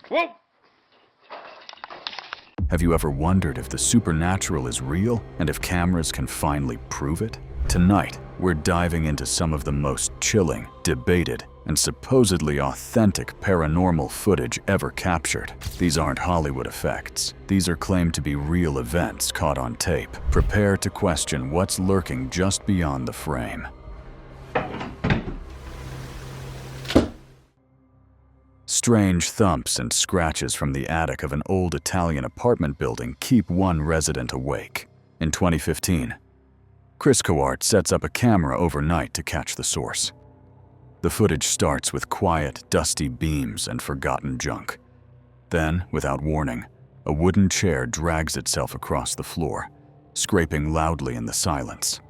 Whoa! Have you ever wondered if the supernatural is real and if cameras can finally prove it? Tonight, we're diving into some of the most chilling, debated, and supposedly authentic paranormal footage ever captured. These aren't Hollywood effects. These are claimed to be real events caught on tape. Prepare to question what's lurking just beyond the frame. Strange thumps and scratches from the attic of an old Italian apartment building keep one resident awake. In 2015, Chris Coart sets up a camera overnight to catch the source. The footage starts with quiet, dusty beams and forgotten junk. Then, without warning, a wooden chair drags itself across the floor, scraping loudly in the silence.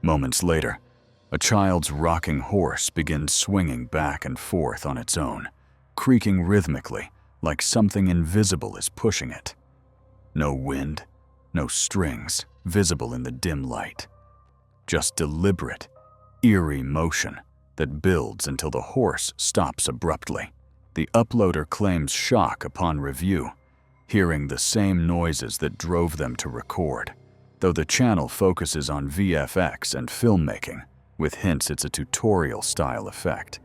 Moments later, a child's rocking horse begins swinging back and forth on its own, creaking rhythmically like something invisible is pushing it. No wind, no strings visible in the dim light. Just deliberate, eerie motion that builds until the horse stops abruptly. The uploader claims shock upon review, hearing the same noises that drove them to record, though the channel focuses on VFX and filmmaking, with hints it's a tutorial-style effect.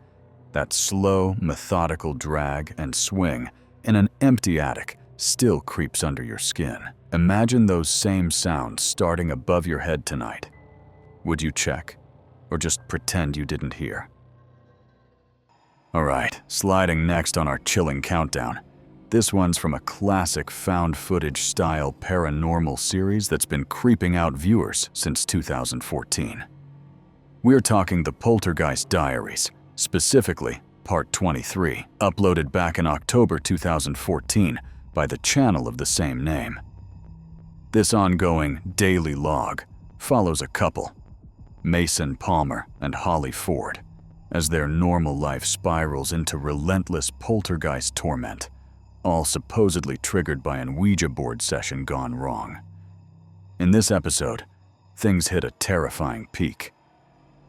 That slow, methodical drag and swing in an empty attic still creeps under your skin. Imagine those same sounds starting above your head tonight. Would you check, or just pretend you didn't hear? Alright, sliding next on our chilling countdown. This one's from a classic found footage-style paranormal series that's been creeping out viewers since 2014. We're talking the Poltergeist Diaries, specifically Part 23, uploaded back in October 2014 by the channel of the same name. This ongoing daily log follows a couple, Mason Palmer and Holly Ford, as their normal life spirals into relentless poltergeist torment, all supposedly triggered by an Ouija board session gone wrong. In this episode, things hit a terrifying peak.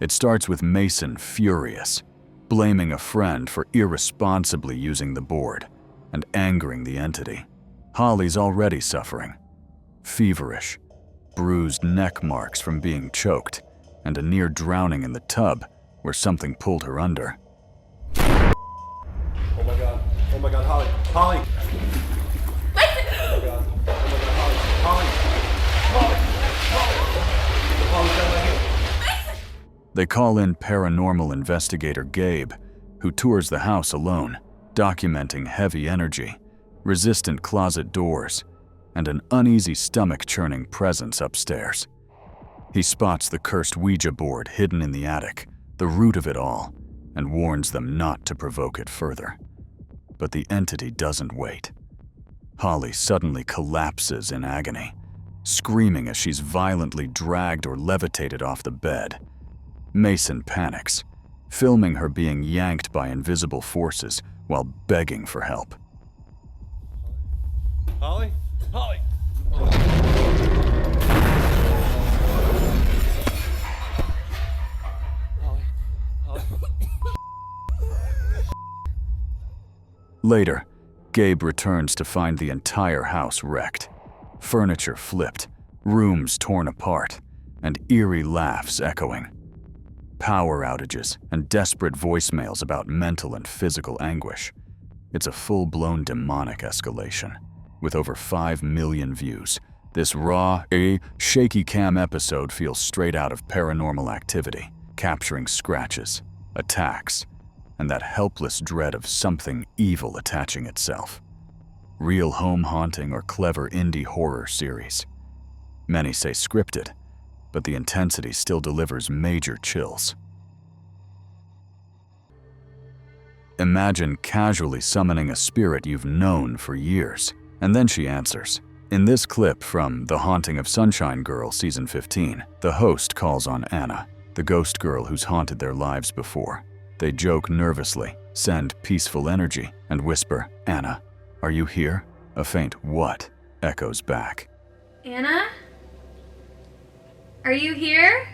It starts with Mason furious, blaming a friend for irresponsibly using the board and angering the entity. Holly's already suffering, feverish, bruised neck marks from being choked, and a near drowning in the tub where something pulled her under. Oh my god, Holly! Holly! Listen! Oh my god, Holly! Holly! Holly, down my hand. They call in paranormal investigator Gabe, who tours the house alone, documenting heavy energy, resistant closet doors, and an uneasy stomach-churning presence upstairs. He spots the cursed Ouija board hidden in the attic, the root of it all, and warns them not to provoke it further. But the entity doesn't wait. Holly suddenly collapses in agony, screaming as she's violently dragged or levitated off the bed. Mason panics, filming her being yanked by invisible forces while begging for help. Holly? Holly! Later, Gabe returns to find the entire house wrecked. Furniture flipped, rooms torn apart, and eerie laughs echoing. Power outages and desperate voicemails about mental and physical anguish. It's a full-blown demonic escalation. With over 5 million views, this raw, shaky cam episode feels straight out of Paranormal Activity, capturing scratches, attacks, and that helpless dread of something evil attaching itself. Real home haunting or clever indie horror series. Many say scripted, but the intensity still delivers major chills. Imagine casually summoning a spirit you've known for years, and then she answers. In this clip from The Haunting of Sunshine Girl Season 15, the host calls on Anna, the ghost girl who's haunted their lives before. They joke nervously, send peaceful energy, and whisper, "Anna, are you here?" A faint "what" echoes back. Anna? Are you here?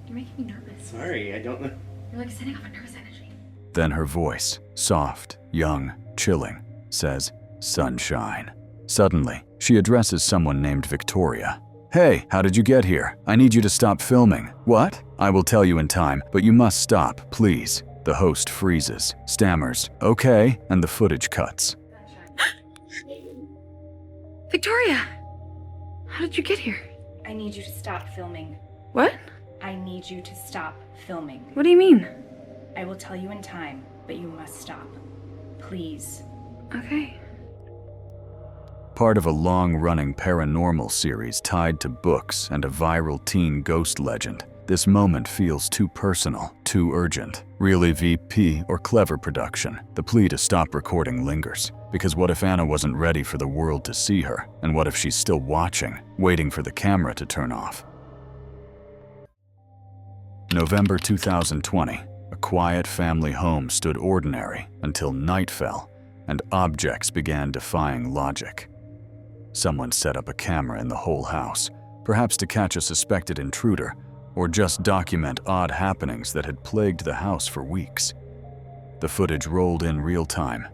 You're making me nervous. Sorry, I don't know. You're like setting off a nervous energy. Then her voice, soft, young, chilling, says, "Sunshine." Suddenly, she addresses someone named Victoria. "Hey, how did you get here? I need you to stop filming." "What?" "I will tell you in time, but you must stop, please." The host freezes, stammers, "Okay," and the footage cuts. Victoria! How did you get here? I need you to stop filming. What? I need you to stop filming. What do you mean? I will tell you in time, but you must stop. Please. Okay. Part of a long-running paranormal series tied to books and a viral teen ghost legend, this moment feels too personal, too urgent. Really VP or clever production. The plea to stop recording lingers. Because what if Anna wasn't ready for the world to see her? And what if she's still watching, waiting for the camera to turn off? November 2020. A quiet family home stood ordinary until night fell and objects began defying logic. Someone set up a camera in the whole house, perhaps to catch a suspected intruder, or just document odd happenings that had plagued the house for weeks. The footage rolled in real time.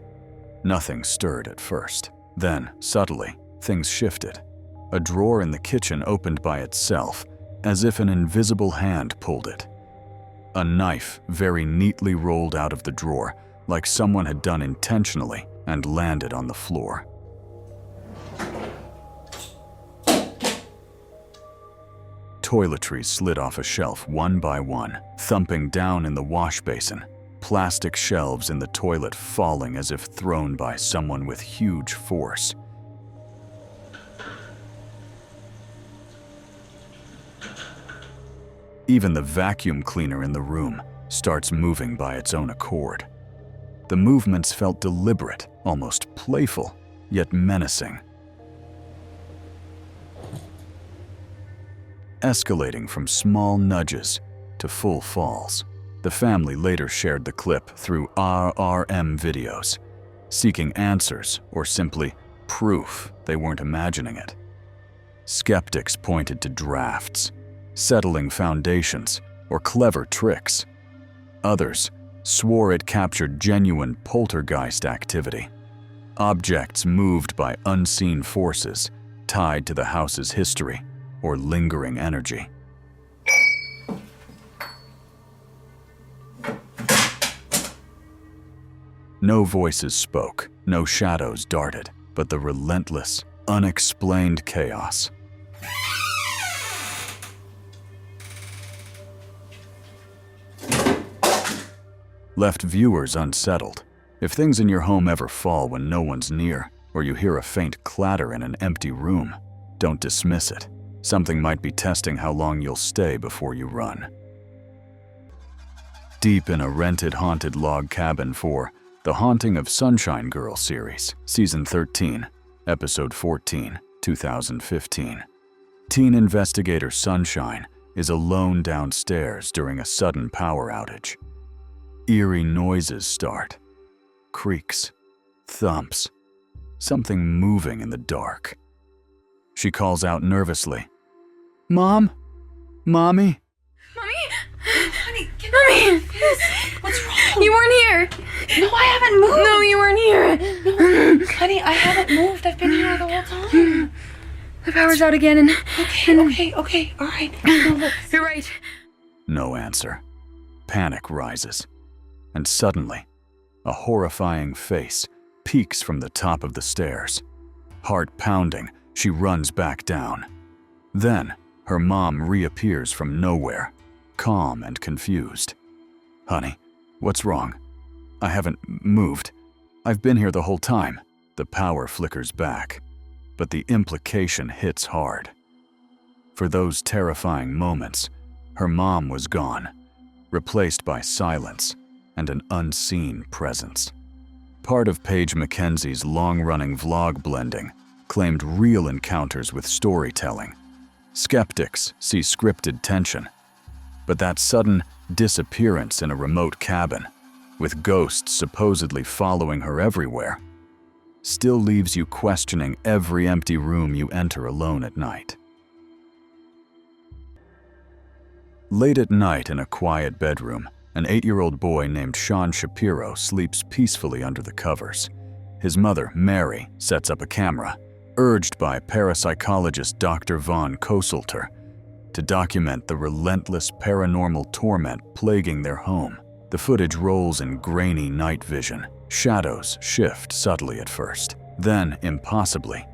Nothing stirred at first. Then, subtly, things shifted. A drawer in the kitchen opened by itself, as if an invisible hand pulled it. A knife very neatly rolled out of the drawer, like someone had done intentionally, and landed on the floor. Toiletries slid off a shelf one by one, thumping down in the wash basin. Plastic shelves in the toilet falling as if thrown by someone with huge force. Even the vacuum cleaner in the room starts moving by its own accord. The movements felt deliberate, almost playful, yet menacing. Escalating from small nudges to full falls. The family later shared the clip through RRM videos, seeking answers or simply proof they weren't imagining it. Skeptics pointed to drafts, settling foundations, or clever tricks. Others swore it captured genuine poltergeist activity, objects moved by unseen forces tied to the house's history or lingering energy. No voices spoke, no shadows darted, but the relentless, unexplained chaos. Left viewers unsettled. If things in your home ever fall when no one's near, or you hear a faint clatter in an empty room, don't dismiss it. Something might be testing how long you'll stay before you run. Deep in a rented haunted log cabin for The Haunting of Sunshine Girl series, Season 13, Episode 14, 2015. Teen investigator Sunshine is alone downstairs during a sudden power outage. Eerie noises start. Creaks, thumps, something moving in the dark. She calls out nervously, "Mom? Mommy?" Mommy? Honey, Mommy! what's wrong? You weren't here! No, I haven't moved. No, you weren't here! No, honey, I haven't moved. I've been here the whole time. The power's out again and... Okay, all right. No, look. You're right. No answer. Panic rises. And suddenly, a horrifying face peeks from the top of the stairs. Heart pounding, she runs back down. Then, her mom reappears from nowhere, calm and confused. "Honey, what's wrong?" "I haven't moved. I've been here the whole time." The power flickers back, but the implication hits hard. For those terrifying moments, her mom was gone, replaced by silence and an unseen presence. Part of Paige Mackenzie's long-running vlog blending claimed real encounters with storytelling. Skeptics see scripted tension, but that sudden disappearance in a remote cabin, with ghosts supposedly following her everywhere, still leaves you questioning every empty room you enter alone at night. Late at night in a quiet bedroom, An 8-year-old boy named Sean Shapiro sleeps peacefully under the covers. His mother, Mary, sets up a camera, urged by parapsychologist Dr. Von Koselter, to document the relentless paranormal torment plaguing their home. The footage rolls in grainy night vision. Shadows shift subtly at first. Then, impossibly,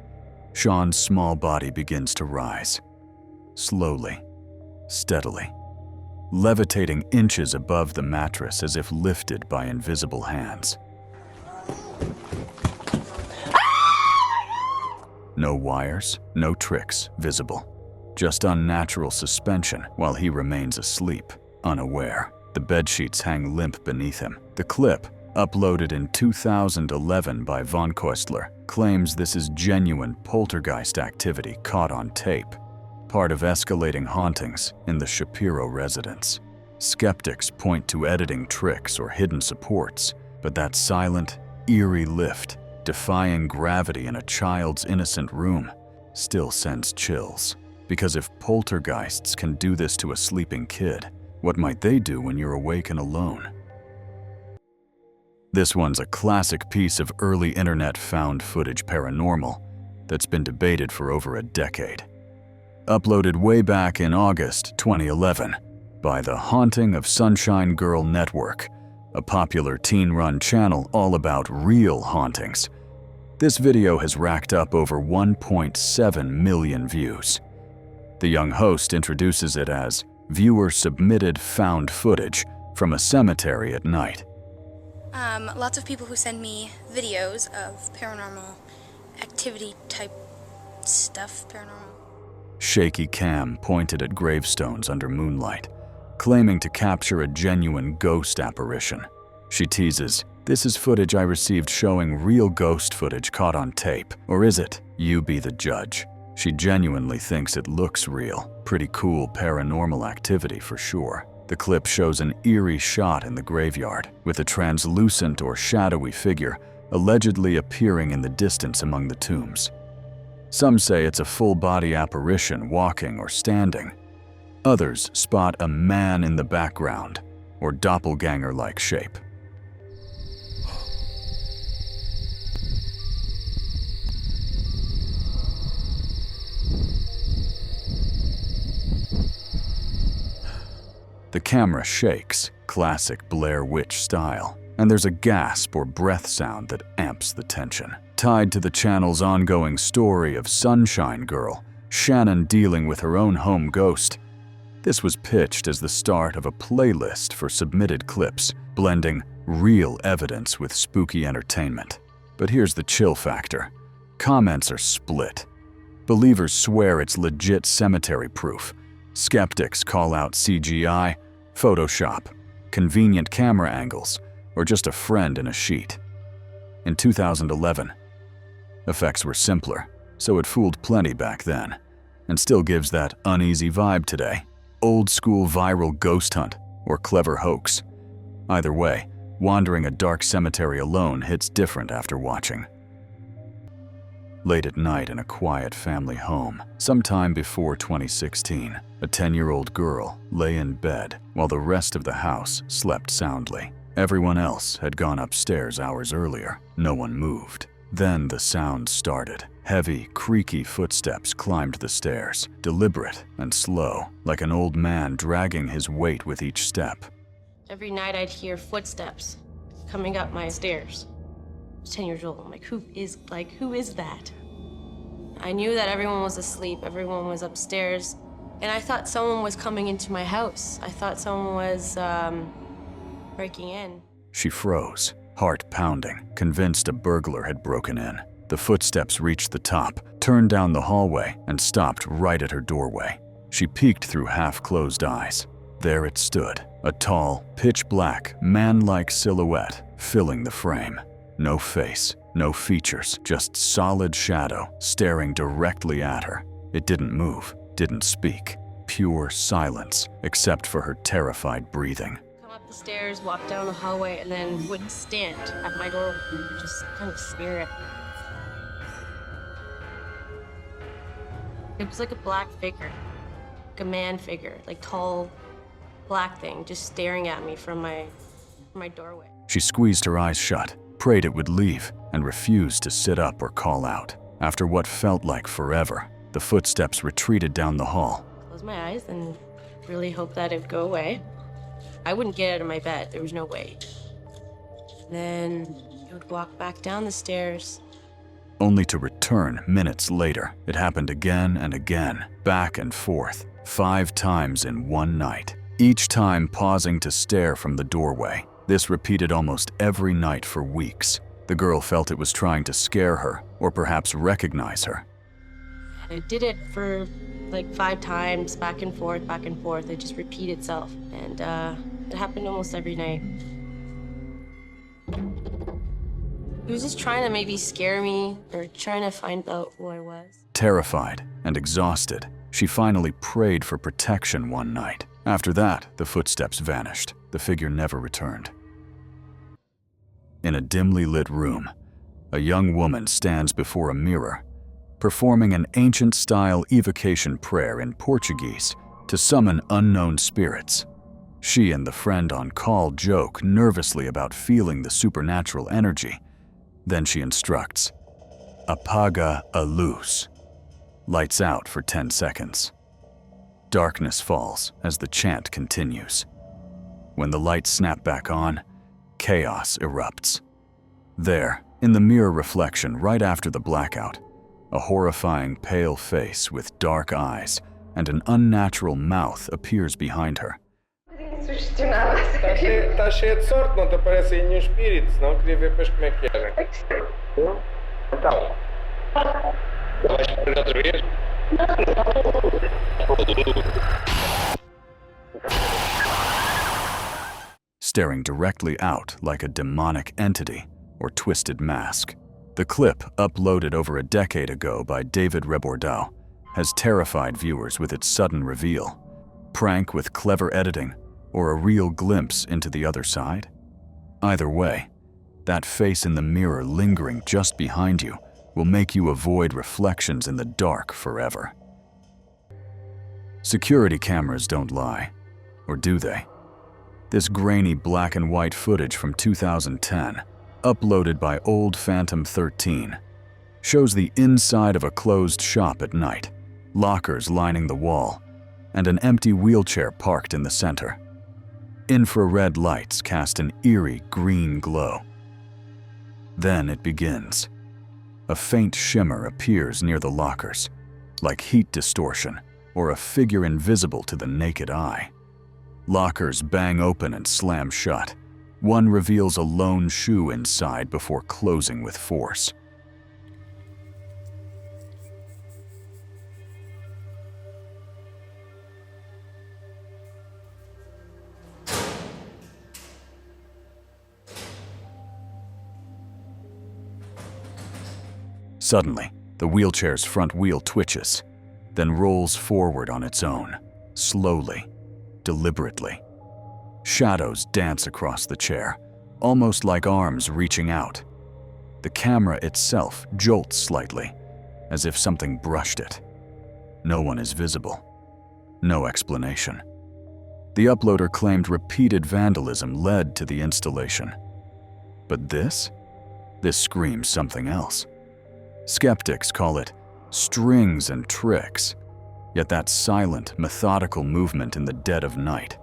Sean's small body begins to rise. Slowly, steadily, levitating inches above the mattress as if lifted by invisible hands. No wires, no tricks visible. Just unnatural suspension while he remains asleep, unaware. The bedsheets hang limp beneath him. The clip, uploaded in 2011 by Von Koestler, claims this is genuine poltergeist activity caught on tape, part of escalating hauntings in the Shapiro residence. Skeptics point to editing tricks or hidden supports, but that silent, eerie lift, defying gravity in a child's innocent room, still sends chills. Because if poltergeists can do this to a sleeping kid, what might they do when you're awake and alone? This one's a classic piece of early internet found footage paranormal that's been debated for over a decade. Uploaded way back in August 2011 by the Haunting of Sunshine Girl Network, a popular teen-run channel all about real hauntings. This video has racked up over 1.7 million views. The young host introduces it as viewer-submitted found footage from a cemetery at night. Lots of people who send me videos of paranormal activity type stuff, paranormal. Shaky cam pointed at gravestones under moonlight, claiming to capture a genuine ghost apparition. She teases, "This is footage I received showing real ghost footage caught on tape. Or is it? You be the judge." She genuinely thinks it looks real. Pretty cool paranormal activity for sure. The clip shows an eerie shot in the graveyard, with a translucent or shadowy figure allegedly appearing in the distance among the tombs. Some say it's a full-body apparition walking or standing. Others spot a man in the background, or doppelganger-like shape. The camera shakes, classic Blair Witch style, and there's a gasp or breath sound that amps the tension. Tied to the channel's ongoing story of Sunshine Girl, Shannon dealing with her own home ghost, this was pitched as the start of a playlist for submitted clips, blending real evidence with spooky entertainment. But here's the chill factor. Comments are split. Believers swear it's legit cemetery proof. Skeptics call out CGI, Photoshop, convenient camera angles, or just a friend in a sheet. In 2011, effects were simpler, so it fooled plenty back then, and still gives that uneasy vibe today. Old school viral ghost hunt or clever hoax. Either way, wandering a dark cemetery alone hits different after watching. Late at night in a quiet family home, sometime before 2016, a 10-year-old girl lay in bed while the rest of the house slept soundly. Everyone else had gone upstairs hours earlier. No one moved. Then the sound started. Heavy, creaky footsteps climbed the stairs, deliberate and slow, like an old man dragging his weight with each step. Every night I'd hear footsteps coming up my stairs. I was 10 years old. I'm like, who is that? I knew that everyone was asleep, everyone was upstairs, and I thought someone was coming into my house. I thought someone was breaking in. She froze, heart pounding, convinced a burglar had broken in. The footsteps reached the top, turned down the hallway, and stopped right at her doorway. She peeked through half-closed eyes. There it stood, a tall, pitch-black, man-like silhouette filling the frame. No face, no features, just solid shadow staring directly at her. It didn't move, didn't speak. Pure silence, except for her terrified breathing. Come up the stairs, walk down the hallway, and then would stand at my door, just kind of stare at me. It was like a black figure, like a man figure, like tall, black thing just staring at me from my doorway. She squeezed her eyes shut, prayed it would leave, and refused to sit up or call out. After what felt like forever, the footsteps retreated down the hall. Close my eyes and really hope that it would go away. I wouldn't get out of my bed. There was no way. Then it would walk back down the stairs. Only to return minutes later. It happened again and again, back and forth, 5 times in one night, each time pausing to stare from the doorway. This repeated almost every night for weeks. The girl felt it was trying to scare her, or perhaps recognize her. I did it for like 5 times, back and forth, back and forth. It just repeated itself. And it happened almost every night. He was just trying to maybe scare me or trying to find out who I was. Terrified and exhausted, she finally prayed for protection one night. After that, the footsteps vanished. The figure never returned. In a dimly lit room, a young woman stands before a mirror, performing an ancient-style evocation prayer in Portuguese to summon unknown spirits. She and the friend on call joke nervously about feeling the supernatural energy. Then she instructs, "Apaga a luz." Lights out for 10 seconds. Darkness falls as the chant continues. When the lights snap back on, chaos erupts. There, in the mirror reflection right after the blackout, a horrifying pale face with dark eyes and an unnatural mouth appears behind her. Tá cheia de sorte, não te aparece aí nenhum espírito, senão queria ver depois como é que era. Então, vais esperar outra vez? Staring directly out like a demonic entity or twisted mask. The clip, uploaded over a decade ago by David Rebordau, has terrified viewers with its sudden reveal. Prank with clever editing, or a real glimpse into the other side? Either way, that face in the mirror lingering just behind you will make you avoid reflections in the dark forever. Security cameras don't lie, or do they? This grainy black and white footage from 2010, uploaded by Old Phantom 13, shows the inside of a closed shop at night, lockers lining the wall, and an empty wheelchair parked in the center. Infrared lights cast an eerie green glow. Then it begins. A faint shimmer appears near the lockers, like heat distortion or a figure invisible to the naked eye. Lockers bang open and slam shut. One reveals a lone shoe inside before closing with force. Suddenly, the wheelchair's front wheel twitches, then rolls forward on its own, slowly, deliberately. Shadows dance across the chair, almost like arms reaching out. The camera itself jolts slightly, as if something brushed it. No one is visible. No explanation. The uploader claimed repeated vandalism led to the installation. But this screams something else. Skeptics call it strings and tricks, yet that silent, methodical movement in the dead of night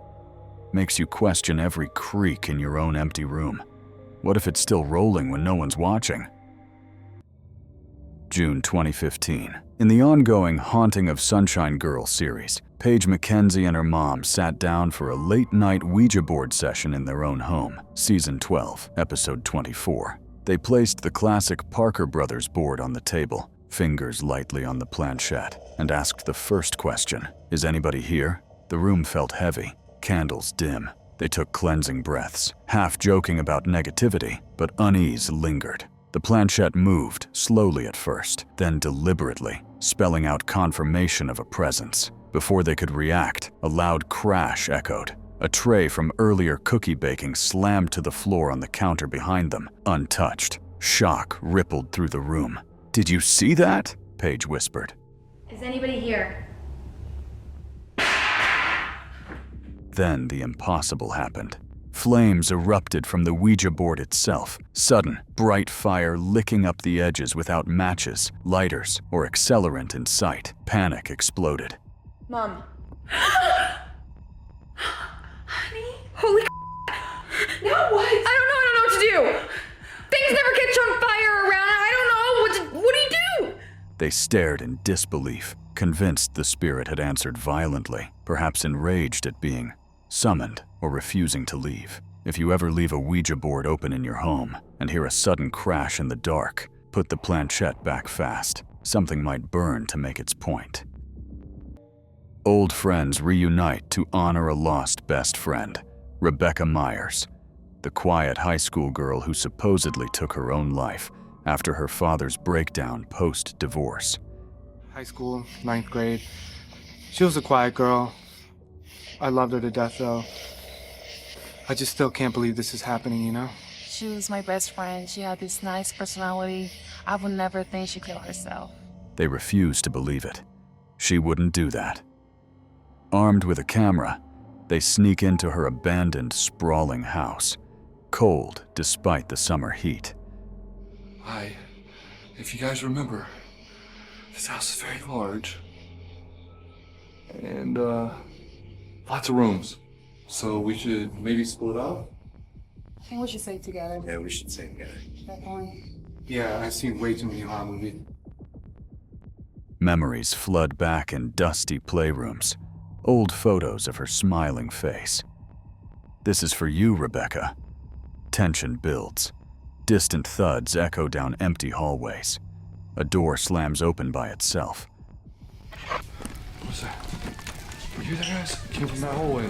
makes you question every creak in your own empty room. What if it's still rolling when no one's watching? June 2015. In the ongoing Haunting of Sunshine Girl series, Paige Mackenzie and her mom sat down for a late-night Ouija board session in their own home. Season 12, Episode 24. They placed the classic Parker Brothers board on the table, fingers lightly on the planchette, and asked the first question, "Is anybody here?" The room felt heavy, candles dim. They took cleansing breaths, half joking about negativity, but unease lingered. The planchette moved, slowly at first, then deliberately, spelling out confirmation of a presence. Before they could react, a loud crash echoed. A tray from earlier cookie baking slammed to the floor on the counter behind them, untouched. Shock rippled through the room. "Did you see that?" Paige whispered. Is anybody here? Then the impossible happened. Flames erupted from the Ouija board itself, sudden, bright fire licking up the edges without matches, lighters, or accelerant in sight. Panic exploded. Mom. Honey? Holy now what? I don't know what to do. Things never catch on fire around. I don't know. What do you do? They stared in disbelief, convinced the spirit had answered violently, perhaps enraged at being summoned or refusing to leave. If you ever leave a Ouija board open in your home and hear a sudden crash in the dark, put the planchette back fast. Something might burn to make its point. Old friends reunite to honor a lost best friend, Rebecca Myers, the quiet high school girl who supposedly took her own life after her father's breakdown post-divorce. High school, 9th grade. She was a quiet girl. I loved her to death, though. I just still can't believe this is happening, you know? She was my best friend. She had this nice personality. I would never think she'd kill herself. They refused to believe it. She wouldn't do that. Armed with a camera, they sneak into her abandoned, sprawling house, cold despite the summer heat. Hi. If you guys remember, this house is very large. And, lots of rooms. So we should maybe split up? I think we should stay together. Yeah, we should stay together. Definitely. Yeah, I've seen way too many horror movies. Memories flood back in dusty playrooms, old photos of her smiling face. This is for you, Rebecca. Tension builds. Distant thuds echo down empty hallways. A door slams open by itself. What was that? Were you there, guys? It came from that hallway.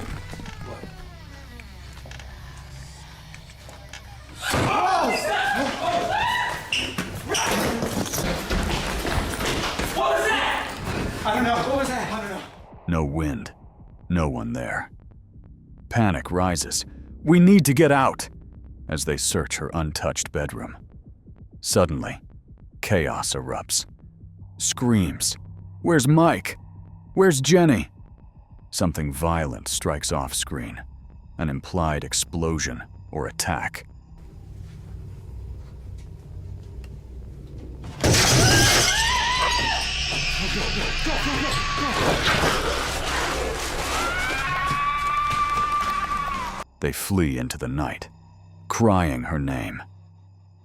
I don't know. What was that? I don't know. No wind. No one there. Panic rises. We need to get out! As they search her untouched bedroom. Suddenly, chaos erupts. Screams. Where's Mike? Where's Jenny? Something violent strikes off screen. An implied explosion or attack. They flee into the night, crying her name.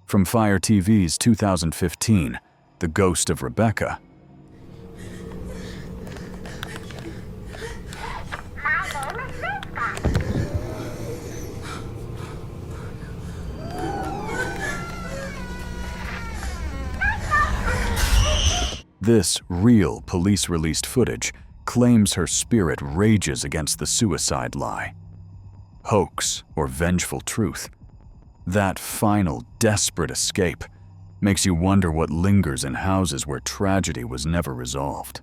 From Fire TV's 2015, The Ghost of Rebecca. This real police-released footage claims her spirit rages against the suicide lie. Hoax or vengeful truth. That final, desperate escape makes you wonder what lingers in houses where tragedy was never resolved.